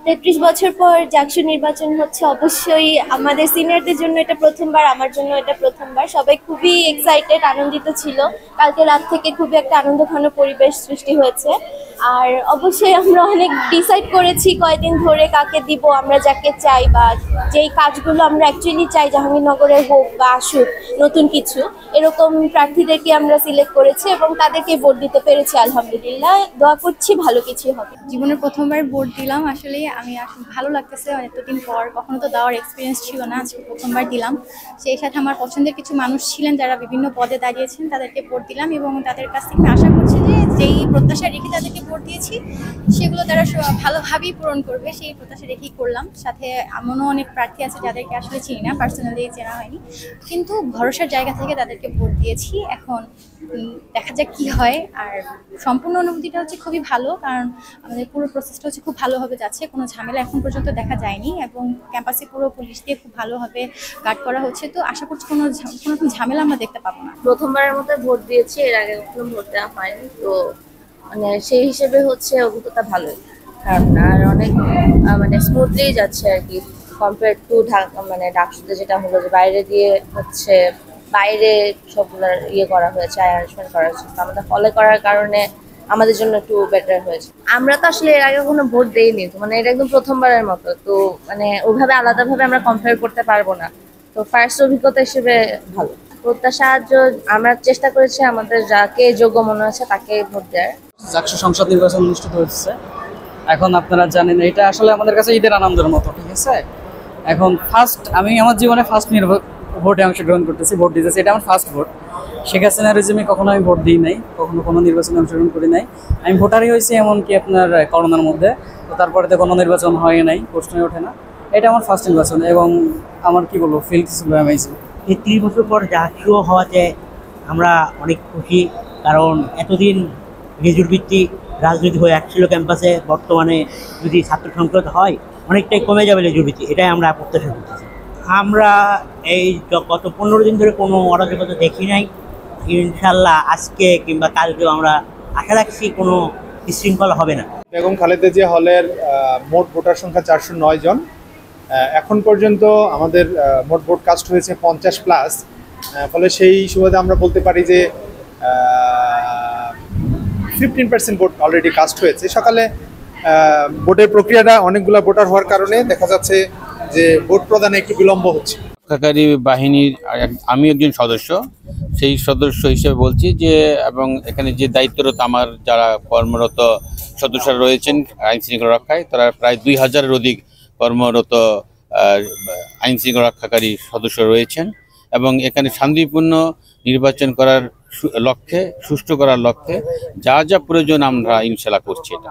33 বছর পর জাকসু নির্বাচন হচ্ছে, অবশ্যই আমাদের সিনিয়রদের জন্য এটা প্রথমবার, আমার জন্য এটা প্রথমবার। সবাই খুবই এক্সাইটেড, আনন্দিত ছিল। কালকে রাত থেকে খুবই একটা আনন্দঘন পরিবেশ সৃষ্টি হয়েছে। আর অবশ্যই আমরা অনেক ডিসাইড করেছি কয়দিন ধরে কাকে দিব, আমরা যাকে চাই বা যেই কাজগুলো আমরা অ্যাকচুয়ালি চাই জাহাঙ্গীরনগরে হোক বা আসুক নতুন কিছু, এরকম প্রার্থীদেরকে আমরা সিলেক্ট করেছি এবং তাদেরকে ভোট দিতে পেরেছি। আলহামদুলিল্লাহ, দোয়া করছি ভালো কিছু হবে। জীবনের প্রথমবার ভোট দিলাম। আসলে ভালো লাগতেছে, এতদিন পর। কখনো তো দেওয়ার এক্সপিরিয়েন্স ছিল না, আজকে প্রথমবার দিলাম। সেই সাথে আমার পছন্দের কিছু মানুষ ছিলেন যারা বিভিন্ন পদে দাঁড়িয়েছেন, তাদেরকে ভোট দিলাম এবং তাদের কাছ থেকে আশা করছি যে যেই প্রত্যাশা রেখে তাদেরকে ভোট দিয়েছি সেগুলো তারা ভালোভাবেই পূরণ করবে, সেই প্রত্যাশা রেখেই করলাম। সাথে এমনও অনেক প্রার্থী আছে যাদেরকে আসলে চিনি না, পার্সোনালি চেনা হয়নি, কিন্তু ভরসার জায়গা থেকে তাদেরকে ভোট দিয়েছি। এখন দেখা যাক কি হয়। আর সম্পূর্ণ অনুভূতিটা হচ্ছে খুবই ভালো, কারণ আমাদের পুরো প্রসেসটা হচ্ছে খুব ভালোভাবে যাচ্ছে, কোনো ঝামেলা এখন পর্যন্ত দেখা যায়নি এবং ক্যাম্পাসে পুরো পুলিশ দিয়ে খুব ভালোভাবে গার্ড করা হচ্ছে। তো আশা করছি কোনো রকম ঝামেলা আমরা দেখতে পাবো না। প্রথমবারের মতো ভোট দিয়েছি, এর আগে কখনো ভোট দেওয়া হয়নি, তো মানে সেই হিসেবে হচ্ছে অভিজ্ঞতা ভালোই, কারণ আর অনেক মানে স্মুথলি যাচ্ছে আর কি, কম্পেয়ার টু ঢাকা মানে ডাকসুতে যেটা হলো যে বাইরে দিয়ে হচ্ছে, বাইরে সবগুলোর করা হয়েছে, অ্যারেঞ্জমেন্ট করা হয়েছে, তো আমাদের ফলো করার কারণে আমাদের জন্য একটু বেটার হয়েছে। আমরা তো আসলে এর আগে কোনো ভোট দেইনি, তো মানে এটা একদম প্রথমবারের মতো, তো মানে ওইভাবে আলাদাভাবে আমরা কম্পেয়ার করতে পারবো না। তো ফার্স্ট অভিজ্ঞতা হিসেবে ভালো। প্রত্যাশা আমরা চেষ্টা করেছি আমাদের যাকে যোগ্য মনে হচ্ছে তাকে ভোট দেওয়ার। জাকসু সংসদ নির্বাচন অনুষ্ঠিত হচ্ছে। এখন আপনারা জানেন এটা আসলে আমাদের কাছে ঈদের আনন্দের মতো, ঠিক আছে। এখন আমি আমার জীবনে ফার্স্ট ভোটে অংশগ্রহণ করতেছি, ভোট দিতেছি, এটা আমার ফার্স্ট ভোট। শেখ হাসিনা রেজিমে কখনো আমি ভোট দিই নাই, কখনো কোনো নির্বাচনে অংশগ্রহণ করি নাই। আমি ভোটারই হয়েছি এমনকি আপনার করোনার মধ্যে, তো তারপরে তো কোনো নির্বাচন হয় নাই, প্রশ্নই ওঠে না। এটা আমার ফার্স্ট নির্বাচন এবং আমার কি বলবো, ফিল কিছু অ্যামেজিং। ৩৩ বছর পর জাতীয় হওয়াতে আমরা অনেক খুশি, কারণ এতদিন রেজুর ভিত্তিক রাজনীতি হয়ে আসছিল ক্যাম্পাসে, বর্তমানে যদি ছাত্র সংসদ হয় অনেকটাই কমে যাবে রেজুর ভিত্তি, এটাই আমরা প্রত্যাশা করতেছি। আমরা এই গত 15 দিন ধরে কোনো অরাজকতা দেখি নাই। ইনশাল্লাহ আজকে কিংবা কালকেও আমরা আশা রাখছি কোনো বিশৃঙ্খলা হবে না। বেগম খালেদা জিয়া হলের মোট ভোটার সংখ্যা 409 জন। এখন পর্যন্ত আমাদের মোট ভোট কাস্ট হয়েছে 50+, ফলে সেই সুবাদে আমরা বলতে পারি যে 15% ভোট অলরেডি কাস্ট হয়েছে। সকালে ভোটের প্রক্রিয়াটা অনেকগুলো ভোটার হওয়ার কারণে দেখা যাচ্ছে যে ভোট প্রদানে একটু বিলম্ব হচ্ছে। রক্ষাকারী বাহিনীর আমি একজন সদস্য, সেই সদস্য হিসেবে বলছি যে, এবং এখানে যে দায়িত্বরত আমার যারা কর্মরত সদস্যরা রয়েছেন আইন শৃঙ্খলা রক্ষায়, তারা প্রায় 2000-এর অধিক কর্মরত আইন শৃঙ্খলা রক্ষাকারী সদস্য রয়েছেন এবং এখানে শান্তিপূর্ণ নির্বাচন করার লক্ষ্যে, সুষ্ঠু করার লক্ষ্যে যা যা প্রয়োজন আমরা ইনশাল্লাহ করছি। এটা